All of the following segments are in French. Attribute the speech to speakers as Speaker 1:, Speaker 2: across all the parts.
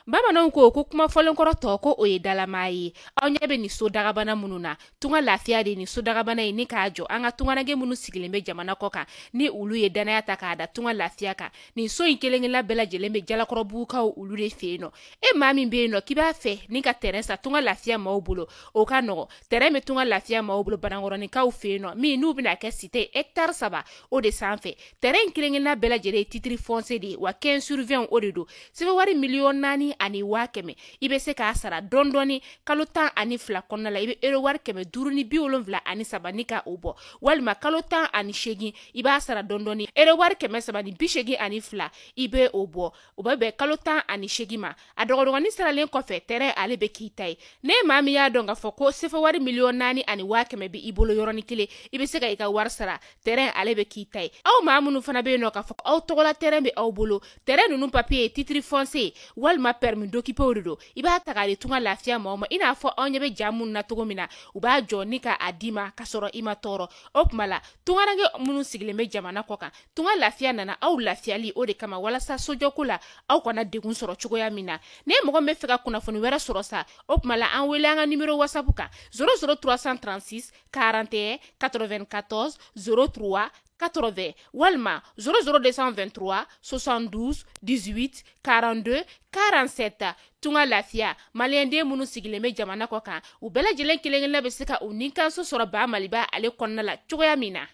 Speaker 1: Bamananw ko kuma fɔlen kɔrɔ tɔ ko o ye dalama ye. Aw ɲɛ bɛ ni so dagabana minnu na, tunga lafiya de ni so dagabana ye ni k'a jɔ an ka tunganage minnu sigilen bɛ jamana kɔ kan ni olu ye danaya ta k'a da tunga lafiya kan. Nin so in kelen-kelenna bɛɛ lajɛlen bɛ jalakɔrɔbugukaw olu de fɛ yen nɔ. E maa min bɛ yen nɔ k'i b'a fɛ ni ka terrain sa tunga lafiya maaw bolo, o ka nɔgɔ. Terrain bɛ tunga lafiya maaw bolo Banankɔrɔnikaw fɛ yen nɔ min n'u bɛna kɛ cité hectare 3 o de sanfɛ. Terrain kelen-kelenna bɛɛ lajɛlen ye titre foncier de ye wa 15/20 o de don. Sɛbɛnwari 4,400,000 ani 100,000 i bɛ se k'a sara dɔɔni kalo 12 kɔnɔna la i bɛ euro wari 573 ni ka o bɔ walima kalo 18 i b'a sara dɔɔni euro wari 382 i bɛ o bɔ o bɛ bɛn kalo 18 ma a dɔgɔdɔgɔnin saralen kɔfɛ terrain ale bɛ k'i ta ye ne maa min y'a dɔn k'a fɔ ko sɛbɛnwari 4,400,000 ani 100,000 bɛ i bolo yɔrɔnin kelen i bɛ se ka i ka wari sara terrain ale bɛ k'i ta ye aw maa minnu fana bɛ yen nɔ k'a fɔ aw tɔgɔla terrain bɛ aw bolo terrain ninnu papier titre foncier walima permis d'occuper de don i b'a ta k'a di tunga lafiya maaw ma i n'a fɔ aw ɲɛ bɛ ja minnu na cogo min na u b'a jɔ ni ka a di ma ka sɔrɔ i ma tɔɔrɔ o tuma la tunganage minnu sigilen bɛ jamana kɔ kan tunga lafiya nana aw lafiyali o de kama walasa sojɔko la aw kana degun sɔrɔ cogoya min na ne mɔgɔ min bɛ fɛ ka kunnafoni wɛrɛ sɔrɔ sa o tuma la an wele an ka numéro whatsapp kan 00336 41 94 03 80 walima 00223 72 18 42 47 tunga lafiya maliyɛnden minnu sigilen bɛ jamana kɔ kan u bɛɛ lajɛlen kelen-kelenna bɛ se ka u ninkanso sɔrɔ ba maliba ale kɔnɔna la cogoya min na.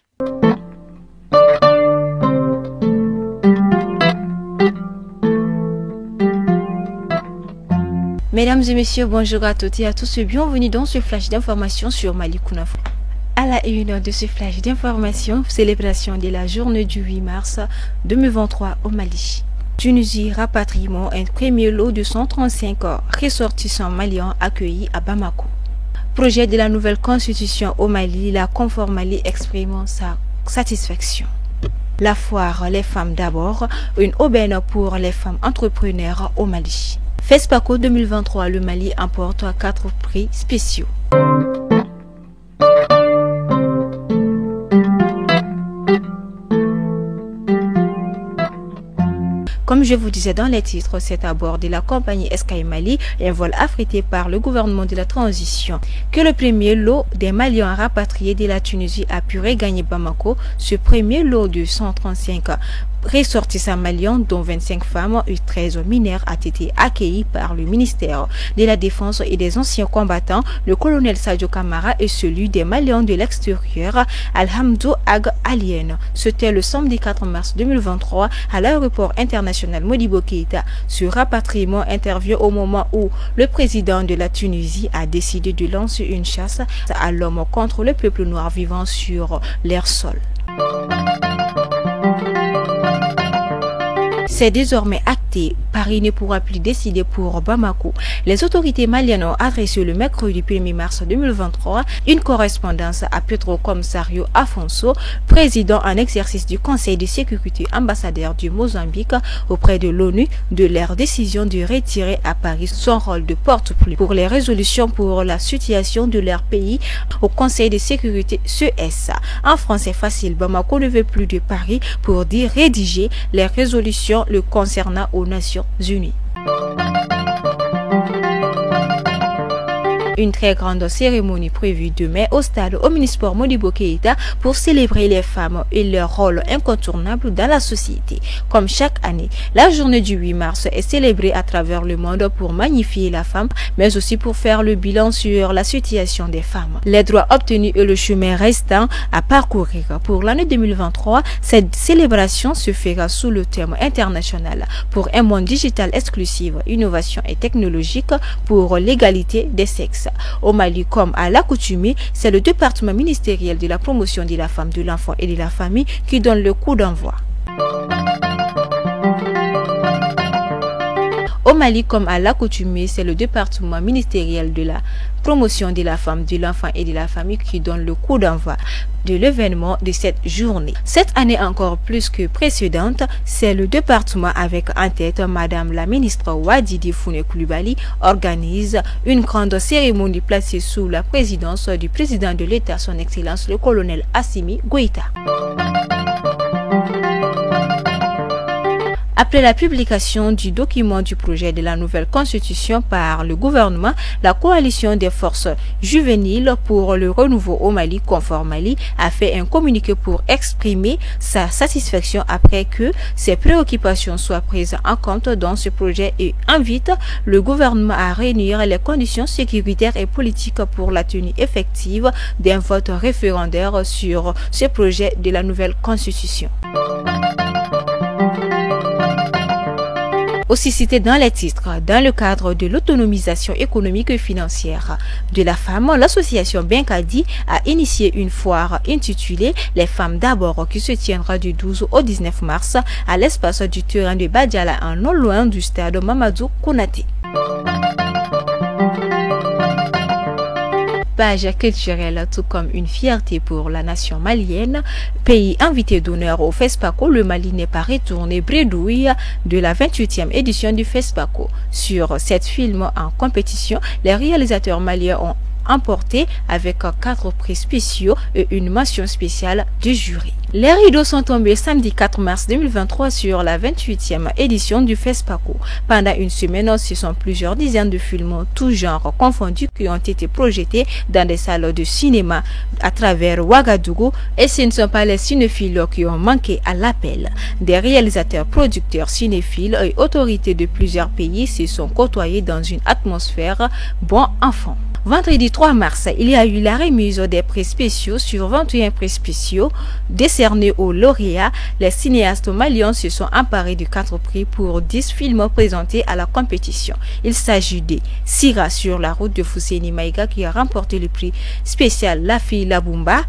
Speaker 2: Mesdames et messieurs, bonjour à toutes et à tous et bienvenue dans ce flash d'information sur Malicouna. À la une de ce flash d'information, célébration de la journée du 8 mars 2023 au Mali. Tunisie rapatriement un premier lot de 135 ressortissants maliens accueillis à Bamako. Projet de la nouvelle constitution au Mali, la Confort Mali exprimant sa satisfaction. La foire Les femmes d'abord, une aubaine pour les femmes entrepreneurs au Mali. FESPACO 2023, le Mali emporte 4 prix spéciaux. Comme je vous disais dans les titres, c'est à bord de la compagnie Sky Mali, un vol affrété par le gouvernement de la transition, que le premier lot des Maliens rapatriés de la Tunisie a pu regagner Bamako. Ce premier lot de 135 ressortissants maliens, dont 25 femmes et 13 mineurs, a été accueilli par le ministère de la Défense et des anciens combattants, le colonel Sadio Kamara, et celui des Maliens de l'extérieur, Alhamdou Ag Alien. C'était le samedi 4 mars 2023 à l'aéroport international Modibo Keïta. Ce rapatriement intervient au moment où le président de la Tunisie a décidé de lancer une chasse à l'homme contre le peuple noir vivant sur leur sol. C'est désormais acté. Paris ne pourra plus décider pour Bamako. Les autorités maliennes ont adressé le mercredi 1er mars 2023 une correspondance à Pedro Comissário Afonso, président en exercice du Conseil de sécurité ambassadeur du Mozambique auprès de l'ONU, de leur décision de retirer à Paris son rôle de porte-plume pour les résolutions pour la situation de leur pays au Conseil de sécurité CES. En français facile, Bamako ne veut plus de Paris pour dire rédiger les résolutions le concernant aux Nations Unies. Une très grande cérémonie prévue demain au stade Omnisport Modibo Keïta pour célébrer les femmes et leur rôle incontournable dans la société. Comme chaque année, la journée du 8 mars est célébrée à travers le monde pour magnifier la femme, mais aussi pour faire le bilan sur la situation des femmes, les droits obtenus et le chemin restant à parcourir. Pour l'année 2023, cette célébration se fera sous le thème international pour un monde digital exclusif, innovation et technologique pour l'égalité des sexes. Au Mali, comme à l'accoutumée, c'est le département ministériel de la promotion de la femme, de l'enfant et de la famille qui donne le coup d'envoi. Au Mali, comme à l'accoutumée, c'est le département ministériel de la promotion de la femme, de l'enfant et de la famille qui donne le coup d'envoi de l'événement de cette journée. Cette année encore plus que précédente, c'est le département avec en tête Madame la ministre Wadidi Founé Koulibaly organise une grande cérémonie placée sous la présidence du président de l'État, son Excellence le colonel Assimi Goïta. À Après la publication du document du projet de la nouvelle constitution par le gouvernement, la coalition des forces juvéniles pour le renouveau au Mali, Confort Mali, a fait un communiqué pour exprimer sa satisfaction après que ses préoccupations soient prises en compte dans ce projet et invite le gouvernement à réunir les conditions sécuritaires et politiques pour la tenue effective d'un vote référendaire sur ce projet de la nouvelle constitution. Aussi cité dans les titres, dans le cadre de l'autonomisation économique et financière de la femme, l'association Benkadi a initié une foire intitulée « Les femmes d'abord » qui se tiendra du 12 au 19 mars à l'espace du terrain de Badiala en non loin du stade Mamadou Konaté. Page culturelle, tout comme une fierté pour la nation malienne. Pays invité d'honneur au FESPACO, le Mali n'est pas retourné bredouille de la 28e édition du FESPACO. Sur cette film en compétition, les réalisateurs maliens ont emporté avec 4 prix spéciaux et une mention spéciale du jury. Les rideaux sont tombés samedi 4 mars 2023 sur la 28e édition du FESPACO. Pendant une semaine, ce sont plusieurs dizaines de films tous genres confondus qui ont été projetés dans des salles de cinéma à travers Ouagadougou, et ce ne sont pas les cinéphiles qui ont manqué à l'appel. Des réalisateurs, producteurs, cinéphiles et autorités de plusieurs pays se sont côtoyés dans une atmosphère bon enfant. Vendredi 3 mars, il y a eu la remise des prix spéciaux sur 21 prix spéciaux décernés aux lauréats. Les cinéastes maliens se sont emparés de 4 prix pour 10 films présentés à la compétition. Il s'agit de Sira sur la route de Fousséni Maïga qui a remporté le prix spécial La Fille Laboumba.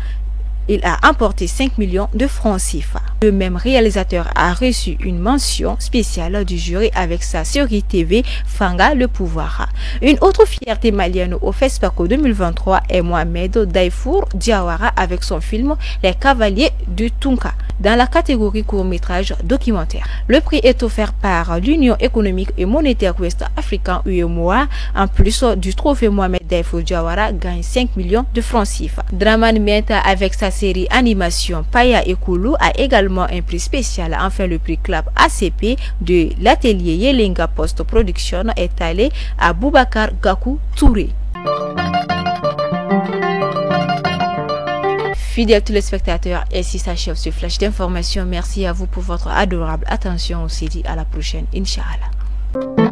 Speaker 2: Il a emporté 5 millions de francs CFA. Le même réalisateur a reçu une mention spéciale du jury avec sa série TV Fanga le pouvoir. Une autre fierté malienne au FESPACO 2023 est Mohamed Daifour Diawara avec son film Les Cavaliers de Tunka dans la catégorie court-métrage documentaire. Le prix est offert par l'Union économique et monétaire ouest-africaine UEMOA. En plus du trophée, Mohamed Daifour Diawara gagne 5 millions de francs CFA. Draman Menta avec sa série animation Paya et Koulou a également un prix spécial. Enfin, le prix Clap ACP de l'atelier Yelenga Post Production est allé à Boubacar Gakou Touré. Fidèles téléspectateurs, ainsi s'achève ce flash d'information. Merci à vous pour votre adorable attention. On se dit à la prochaine, Inch'Allah.